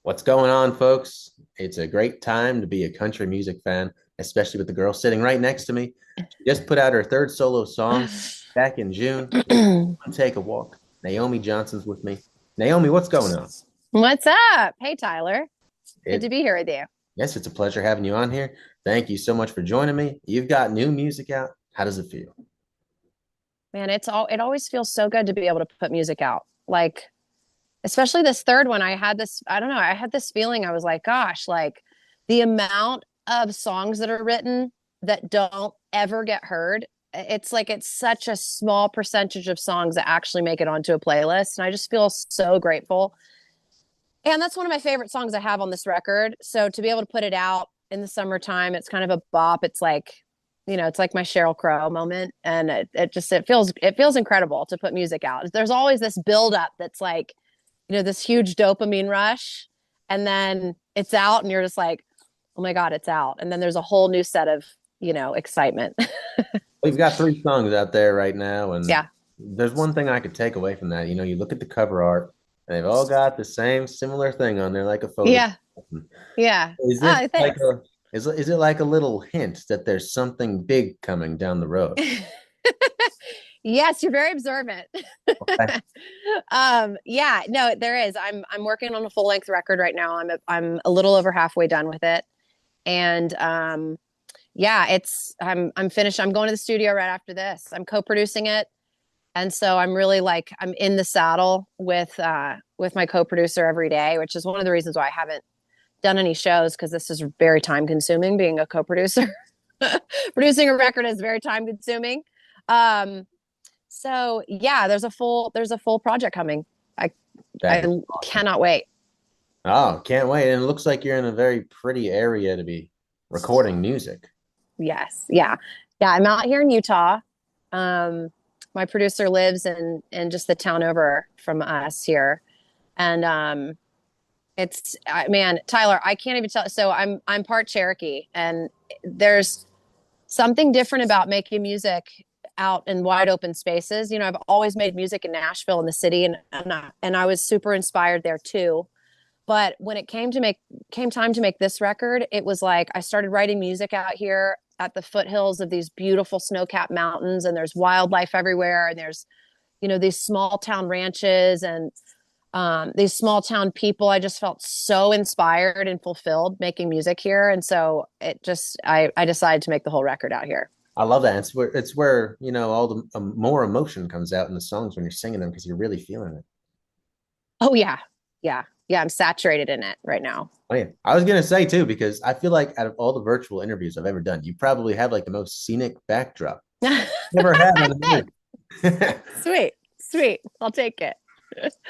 What's going on, folks? It's a great time to be a country music fan, especially with the girl sitting right next to me. She just put out her third solo song back in June. Take a walk. Naomi Johnson's with me. Naomi, what's going on? What's up? Hey, Tyler. Good to It be here with you. Yes, it's a pleasure having you on here. Thank you so much for joining me. You've got new music out. How does it feel? Man, it always feels so good to be able to put music out. Like, especially this third one, I don't know, I had this feeling. I was like, gosh, like the amount of songs that are written that don't ever get heard. It's like it's such a small percentage of songs that actually make it onto a playlist. And I just feel so grateful. And that's one of my favorite songs I have on this record. So to be able to put it out in the summertime, it's kind of a bop. It's like, it's like my Sheryl Crow moment. And it feels incredible to put music out. There's always this buildup that's like, this huge dopamine rush. And then it's out and you're just like, oh my God, it's out. And then there's a whole new set of, excitement. We've got three songs out there right now, and Yeah. there's one thing I could take away from that. You look at the cover art, and they've all got the same similar thing on there, like a photo. Yeah. Yeah. Is this Oh, like thanks. a is it like a little hint that there's something big coming down the road? Yes, you're very observant. Okay. Yeah, no, there is. I'm working on a full length record right now. I'm a little over halfway done with it. And yeah, I'm finished. I'm going to the studio right after this. I'm co-producing it. And so I'm really like I'm in the saddle with my co-producer every day, which is one of the reasons why I haven't done any shows, because this is very time consuming being a co-producer. Producing a record is very time consuming. Um, so yeah, there's a full project coming. I That I is awesome. cannot wait. Oh, can't wait. And it looks like you're in a very pretty area to be recording music. Yes. Yeah. Yeah. I'm out here in Utah. Um, my producer lives in just the town over from us here. And man, Tyler, I can't even tell. So I'm part Cherokee, and there's something different about making music out in wide open spaces. I've always made music in Nashville in the city, and I was super inspired there too. But when it came time to make this record, it was like I started writing music out here at the foothills of these beautiful snow-capped mountains, and there's wildlife everywhere, and there's these small town ranches and these small town people. I just felt so inspired and fulfilled making music here, and so I decided to make the whole record out here. I love that. It's where all the more emotion comes out in the songs when you're singing them because you're really feeling it. Oh yeah, yeah, yeah. I'm saturated in it right now. Oh yeah, I was gonna say too because I feel like out of all the virtual interviews I've ever done, you probably have like the most scenic backdrop never had on an Thanks. interview. Sweet, sweet. I'll take it.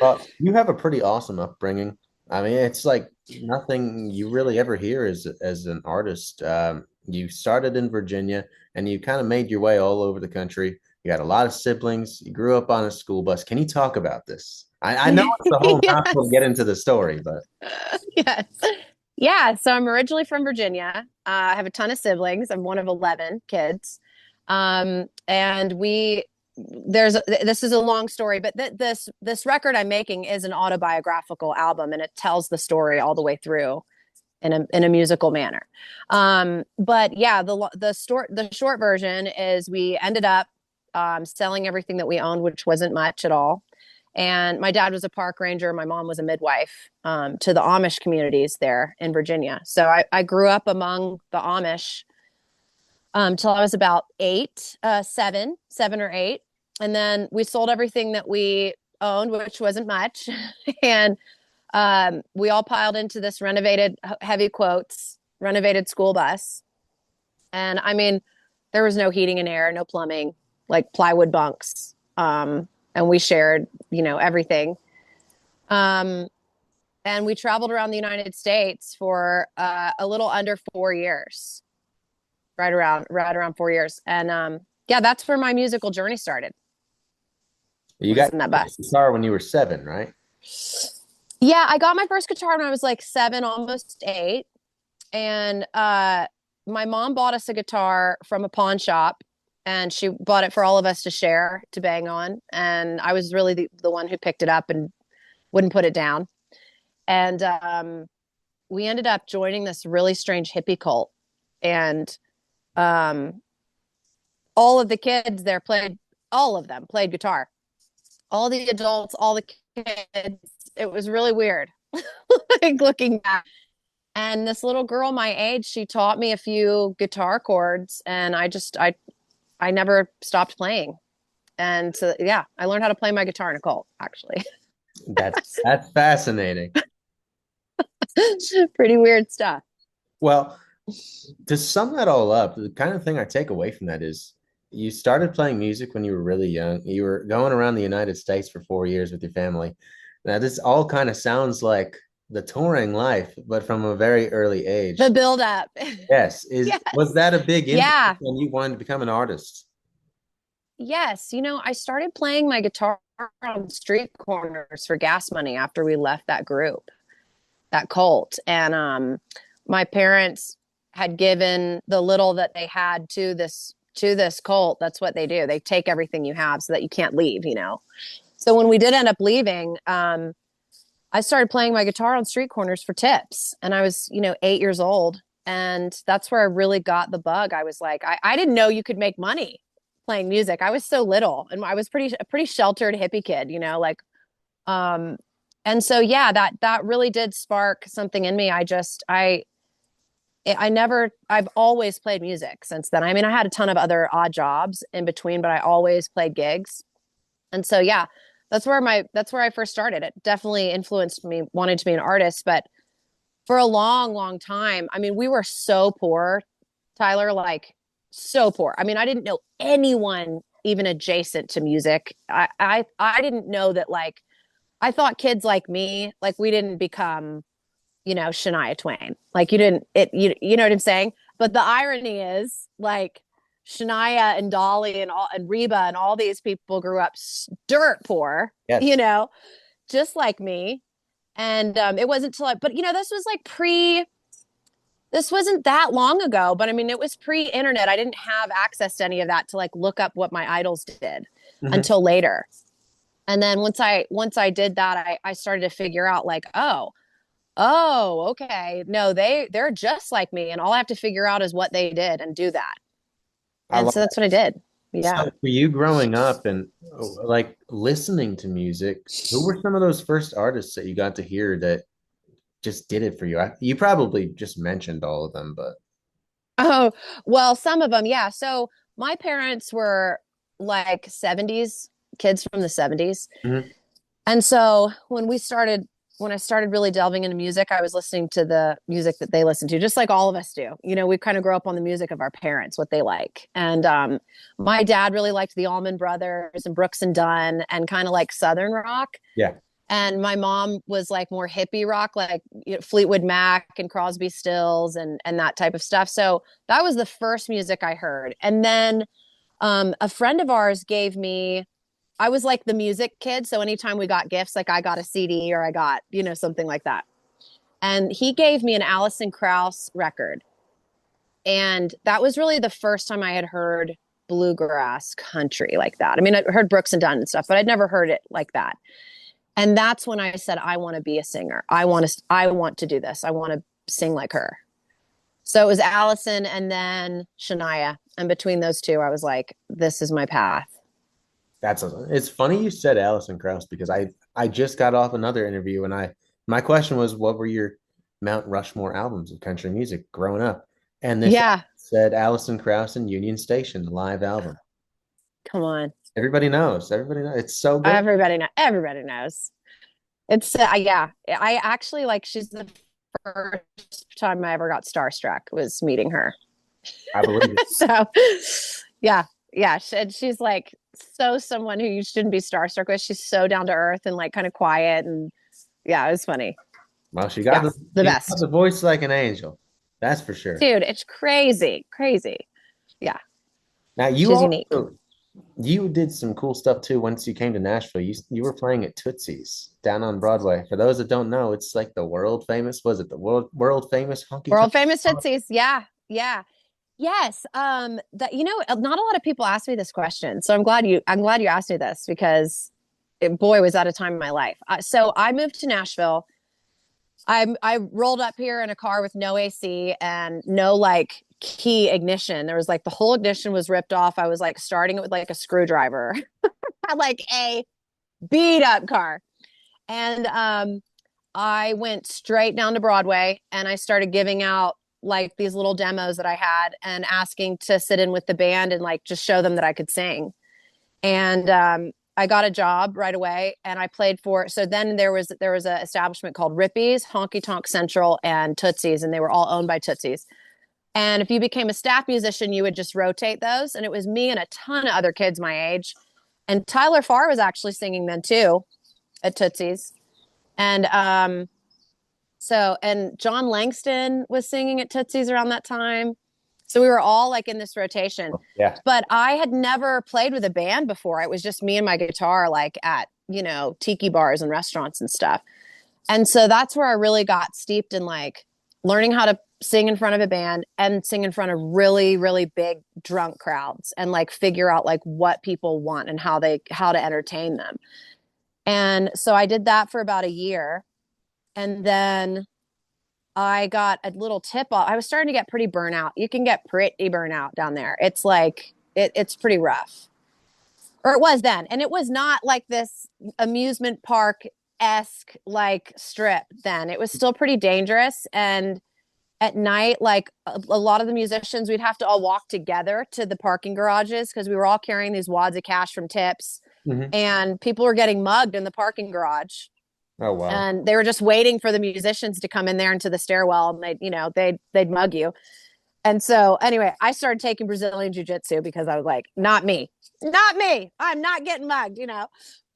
Well, you have a pretty awesome upbringing. I mean, it's like nothing you really ever hear as an artist. You started in Virginia and you kind of made your way all over the country. You got a lot of siblings. You grew up on a school bus. Can you talk about this? I know it's a whole mouthful to Yes. get into the story, but Yes. Yeah. So I'm originally from Virginia. I have a ton of siblings. I'm one of 11 kids. And this is a long story, but this record I'm making is an autobiographical album, and it tells the story all the way through in a musical manner. But yeah, the short version is we ended up selling everything that we owned, which wasn't much at all. And my dad was a park ranger. My mom was a midwife to the Amish communities there in Virginia. So I grew up among the Amish till I was about seven or eight. And then we sold everything that we owned, which wasn't much. And we all piled into this heavy quotes, renovated school bus. And I mean, there was no heating and air, no plumbing, like plywood bunks. And we shared, everything. Um, and we traveled around the United States for a little under 4 years, right around 4 years. And yeah, that's where my musical journey started, you was got in that your bus. guitar when you were 7, right? Yeah, I got my first guitar when I was like seven, almost eight. And my mom bought us a guitar from a pawn shop, and she bought it for all of us to share, to bang on. And I was really the one who picked it up and wouldn't put it down. And we ended up joining this really strange hippie cult. And um, all of the kids there played, all of them played guitar. All the adults, all the kids. It was really weird, like looking back. And this little girl my age, she taught me a few guitar chords, and I never stopped playing. And so, yeah, I learned how to play my guitar in a cult, actually. That's fascinating. Pretty weird stuff. Well, to sum that all up, the kind of thing I take away from that is you started playing music when you were really young. You were going around the United States for 4 years with your family. Now, this all kind of sounds like the touring life, but from a very early The age. build up. Yes. Was Yes. that a big influence Yeah. when you wanted to become an artist? Yes. I started playing my guitar on street corners for gas money after we left that group, that cult. And my parents had given the little that they had to this cult. That's what they do. They take everything you have so that you can't leave. So when we did end up leaving, I started playing my guitar on street corners for tips. And I was, 8 years old. And that's where I really got the bug. I was like, I didn't know you could make money playing music. I was so little, and I was a pretty sheltered hippie kid, like, um, and so yeah, that really did spark something in me. I've always played music since then. I mean, I had a ton of other odd jobs in between, but I always played gigs. And so yeah, that's where I first started. It definitely influenced me wanting to be an artist, but for a long, long time, I mean, we were so poor, Tyler, like so poor. I mean, I didn't know anyone even adjacent to music. I didn't know that, like, I thought kids like me, like we didn't become, Shania Twain. Like you know what I'm saying? But the irony is, like, Shania and Dolly and Reba and all these people grew up dirt poor, Yes. just like me. And it wasn't till but this was like this wasn't that long ago, but I mean, it was pre-internet. I didn't have access to any of that to like look up what my idols did Mhm. until later. And then once I did that, I started to figure out, like, oh, okay. No, they're just like me, and all I have to figure out is what they did and do that. I And love so that's what I did. So Yeah. for you growing up and like listening to music, who were some of those first artists that you got to hear that just did it for you? You probably just mentioned all of them, but Oh, well, some of them, yeah. So my parents were like 70s kids from the 70s. Mhm. And so when I started really delving into music, I was listening to the music that they listen to, just like all of us do. We kind of grow up on the music of our parents, what they like. And my dad really liked the Allman Brothers and Brooks and Dunn and kind of like Southern rock. Yeah, And my mom was like more hippie rock, like Fleetwood Mac and Crosby Stills and that type of stuff. So that was the first music I heard. And then a friend of ours gave me, I was like the music kid. So anytime we got gifts, like I got a CD or I got, something like that. And he gave me an Alison Krauss record. And that was really the first time I had heard bluegrass country like that. I mean, I heard Brooks and Dunn and stuff, but I'd never heard it like that. And that's when I said, I want to be a singer. I want to do this. I want to sing like her. So it was Allison and then Shania. And between those two, I was like, this is my path. it's funny you said Alison Krauss because I just got off another interview and my question was what were your Mount Rushmore albums of country music growing up? And this Yeah. said Alison Krauss and Union Station, the live album. Come on. Everybody knows. Everybody knows. It's so good. Everybody knows. It's yeah. I actually, like, she's the first time I ever got starstruck was meeting her. I believe it. So yeah, yeah. She's like so someone who you shouldn't be starstruck with. She's so down to earth and like kind of quiet, and yeah, it was funny. Well, Yeah, the she's got best. the voice like an angel. That's for sure. Dude, it's crazy. Crazy. Yeah, Now she's unique. you did some cool stuff too once you came to Nashville. You were playing at Tootsie's down on Broadway. For those that don't know, it's like the world famous, was it the world famous honky tonk? World famous Tootsies. Yeah, yeah. Yes. That not a lot of people ask me this question. So I'm glad you asked me this because boy, was that a time in my life. So I moved to Nashville I rolled up here in a car with no AC and no like key ignition. There was like the whole ignition was ripped off. I was like starting it with like a screwdriver. I had like a beat up car. And I went straight down to Broadway and I started giving out like these little demos that I had and asking to sit in with the band and like just show them that I could sing. And I got a job right away and I played for. So then there was an establishment called Rippy's, Honky Tonk Central, and Tootsie's, and they were all owned by Tootsie's. And if you became a staff musician, you would just rotate those. And it was me and a ton of other kids my age. And Tyler Farr was actually singing then too at Tootsie's. And and John Langston was singing at Tootsie's around that time. So we were all like in this rotation. Yeah. But I had never played with a band before. It was just me and my guitar, like at, tiki bars and restaurants and stuff. And so that's where I really got steeped in like learning how to sing in front of a band and sing in front of really, really big drunk crowds and like figure out like what people want and how to entertain them. And so I did that for about a year. And then I got a little tip off. I was starting to get pretty burnout. You can get pretty burnout down there. It's like, it's pretty rough. Or it was then. And it was not like this amusement park esque like strip then. It was still pretty dangerous. And at night, like a lot of the musicians, we'd have to all walk together to the parking garages because we were all carrying these wads of cash from tips. Hmm. And people were getting mugged in the parking garage. Oh, wow. And they were just waiting for the musicians to come in there into the stairwell and they'd mug you. And so anyway, I started taking Brazilian jiu-jitsu because I was like, not me. Not me. I'm not getting mugged.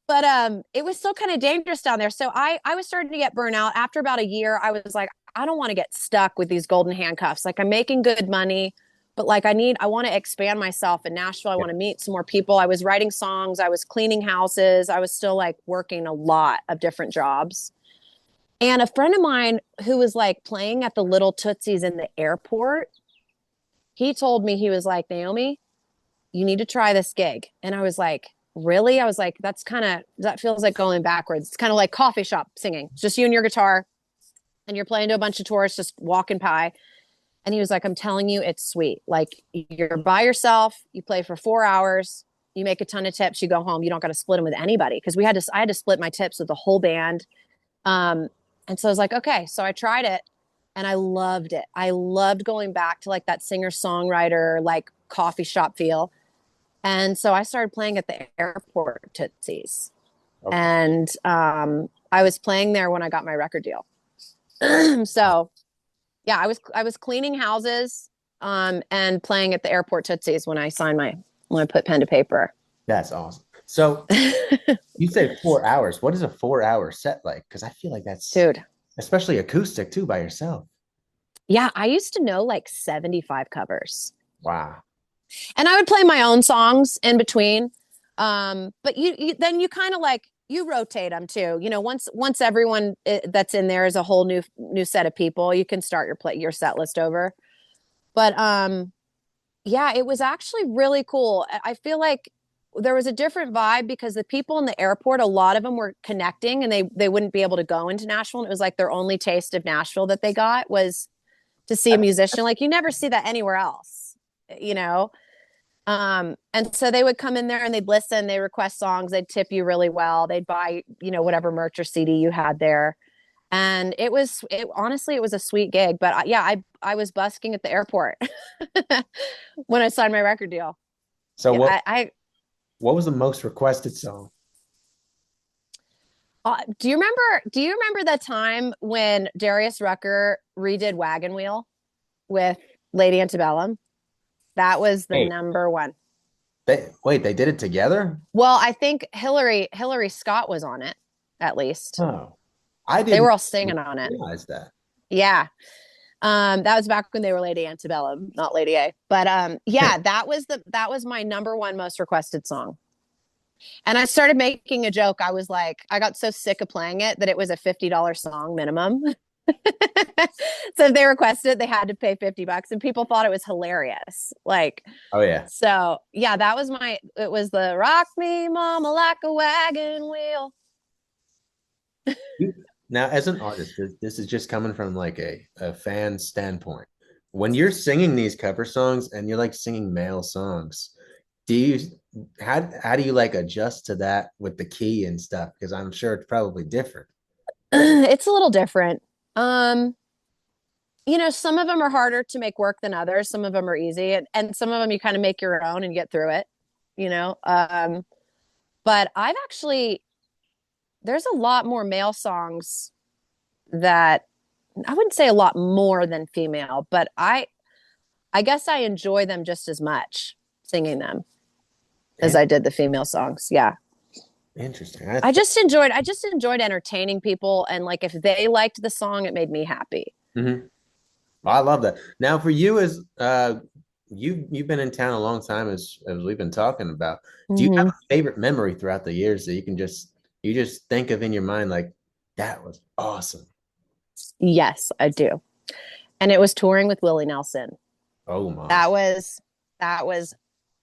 But it was still kind of dangerous down there. So I was starting to get burnout. After about a year, I was like, I don't want to get stuck with these golden handcuffs. Like I'm making good money, but like I want to expand myself in Nashville. I Yeah. want to meet some more people. I was writing songs, I was cleaning houses, I was still like working a lot of different jobs. And a friend of mine who was like playing at the Little Tootsies in the airport, he told me, he was like, Naomi, you need to try this gig. And I was like, really? I was like, that feels like going backwards. It's kind of like coffee shop singing. It's just you and your guitar and you're playing to a bunch of tourists just walking by. And he was like, I'm telling you, it's sweet. Like you're by yourself, you play for 4 hours, you make a ton of tips, you go home, you don't got to split them with anybody. Cause I had to split my tips with the whole band. And so I was like, okay, so I tried it and I loved it. I loved going back to like that singer songwriter, like coffee shop feel. And so I started playing at the airport Tootsies. Okay. And I was playing there when I got my record deal. So yeah, I was cleaning houses and playing at the airport Tootsies when I put pen to paper. That's awesome. So you say 4 hours. What is a 4 hour set like? Because I feel like that's Dude. especially acoustic too by yourself. Yeah, I used to know like 75 covers. Wow. And I would play my own songs in between. But then you kind of like you rotate them too. Once everyone that's in there is a whole new set of people, you can start your set list over. But yeah, it was actually really cool. I feel like there was a different vibe because the people in the airport, a lot of them were connecting and they wouldn't be able to go into Nashville. And it was like their only taste of Nashville that they got was to see a musician. Like you never see that anywhere else, you know? And so they would come in there and they'd listen, they request songs, they'd tip you really well. They'd buy, whatever merch or CD you had there. And honestly, it was a sweet gig, but yeah, I was busking at the airport when I signed my record deal. So Yeah, what was the most requested song? do you remember the time when Darius Rucker redid Wagon Wheel with Lady Antebellum? That was the Hey, number one. they did it together? Well, I think Hillary Scott was on it, at least. Oh, I They were didn't all singing on it. realize that. Yeah. That was back when they were Lady Antebellum, not Lady A. But yeah, that was my number one most requested song. And I started making a joke. I was like, I got so sick of playing it that it was a $50 song minimum. So if they requested it, they had to pay $50, and people thought it was hilarious. Like, Oh yeah. so yeah, it was the rock me mama like a wagon wheel. Now, as an artist, this is just coming from like a fan standpoint. When you're singing these cover songs and you're like singing male songs, do you how do you like adjust to that with the key and stuff? Because I'm sure it's probably different. It's a little different. Um, some of them are harder to make work than others. Some of them are easy, and some of them you kind of make your own and get through it, you know. But I've actually there's a lot more male songs that I wouldn't say a lot more than female, but I guess I enjoy them just as much singing them as And I did the female songs. Yeah. interesting. I just enjoyed entertaining people, and like if they liked the song, it made me happy. Mhm. I love that. Now, for you as you've been in town a long time as we've been talking about. Do you have Hmm. a favorite memory throughout the years that you just think of in your mind like that was awesome? Yes, I do. And it was touring with Willie Nelson. Oh my. That was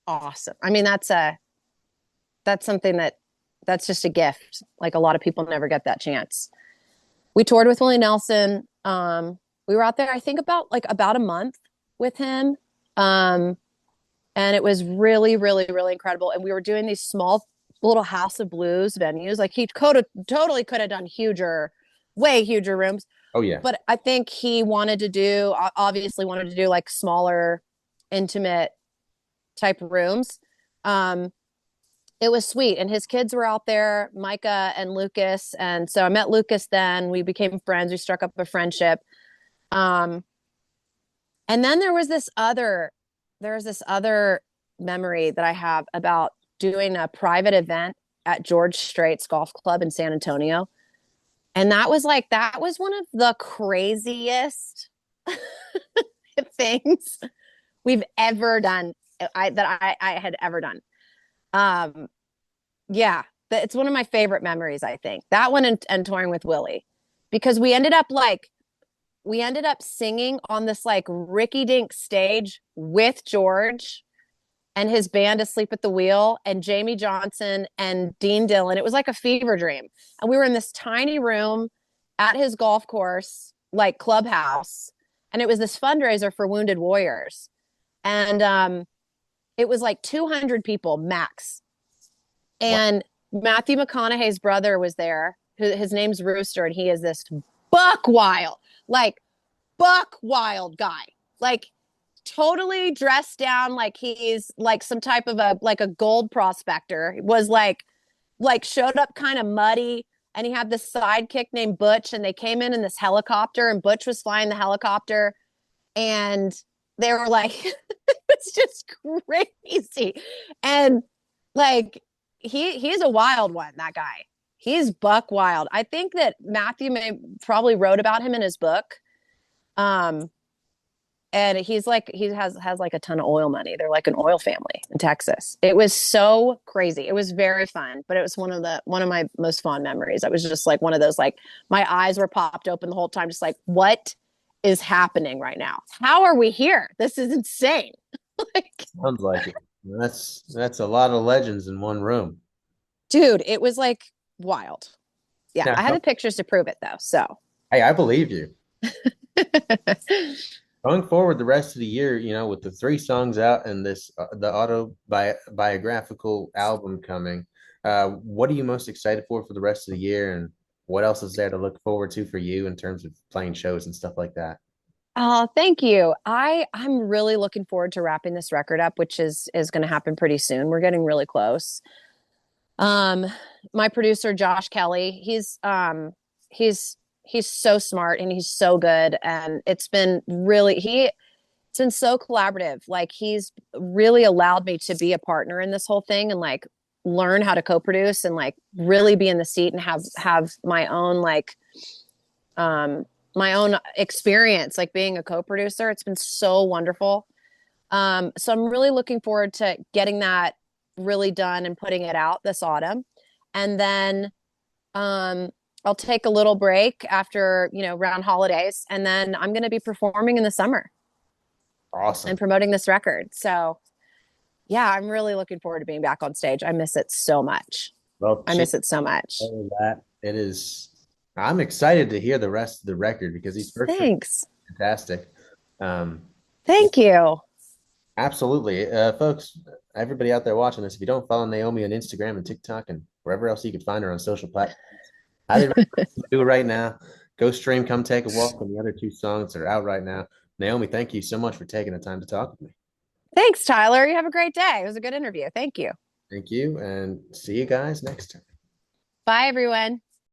awesome. I mean, that's something that's just a gift. Like a lot of people never get that chance. We toured with Willie Nelson. We were out there, I think about a month with him. Um, and it was really, really, really incredible. And we were doing these small little House of Blues venues. Like he totally could have done huger, way huger rooms. Oh yeah. But I think he obviously wanted to do like smaller, intimate type rooms. Um, it was sweet. And his kids were out there, Micah and Lucas. And so I met Lucas then. We became friends. We struck up a friendship. Um, and then there was this other memory that I have about doing a private event at George Strait's Golf Club in San Antonio. And that was one of the craziest things we've ever done. I had ever done. Um, yeah, it's one of my favorite memories. I think that one and touring with Willie, because we ended up singing on this like Ricky Dink stage with George and his band Asleep at the Wheel and Jamie Johnson and Dean Dillon. It was like a fever dream. And we were in this tiny room at his golf course, like clubhouse. And it was this fundraiser for Wounded Warriors. And it was like 200 people max. Wow. And Matthew McConaughey's brother was there. His name's Rooster, and he is this buck wild, like buck wild guy. Like totally dressed down like he's like some type of a gold prospector. It was like showed up kind of muddy, and he had this sidekick named Butch, and they came in this helicopter, and Butch was flying the helicopter, and they were like it's just crazy. And like he's a wild one, that guy. He's buck wild. I think that Matthew may probably wrote about him in his book. Um, and he has like a ton of oil money. They're like an oil family in Texas. It was so crazy. It was very fun, but it was one of my most fond memories. I was just like one of those, like my eyes were popped open the whole time, just like, what is happening right now? How are we here? This is insane. Like, Sounds like it. That's a lot of legends in one room. dude, it was like wild. Yeah, Now, I have the pictures to prove it though. So hey, I believe you. Going forward the rest of the year, with the three songs out and this the biographical album coming, what are you most excited for the rest of the year, and what else is there to look forward to for you in terms of playing shows and stuff like that? oh, thank you. I'm really looking forward to wrapping this record up, which is going to happen pretty soon. We're getting really close. Um, my producer Josh Kelly, he's he's so smart and he's so good, and it's been so collaborative. Like he's really allowed me to be a partner in this whole thing and like learn how to co-produce and like really be in the seat and have my own experience like being a co-producer. It's been so wonderful. So I'm really looking forward to getting that really done and putting it out this autumn. And then um, I'll take a little break after, around holidays. And then I'm going to be performing in the summer and Awesome. promoting this record. So yeah, I'm really looking forward to being back on stage. I miss it so much. Well, I cheers miss it so much. to that. It is. I'm excited to hear the rest of the record because these first three Thanks. are fantastic. Um, yeah, Thank you. absolutely. Folks, everybody out there watching this, if you don't follow Naomi on Instagram and TikTok and wherever else you could find her on social platforms, highly recommend you do it right now. Go stream, come take a walk, and the other two songs are out right now. Naomi, thank you so much for taking the time to talk with me. Thanks, Tyler. You have a great day. It was a good interview. Thank you. Thank you, and see you guys next time. Bye, everyone.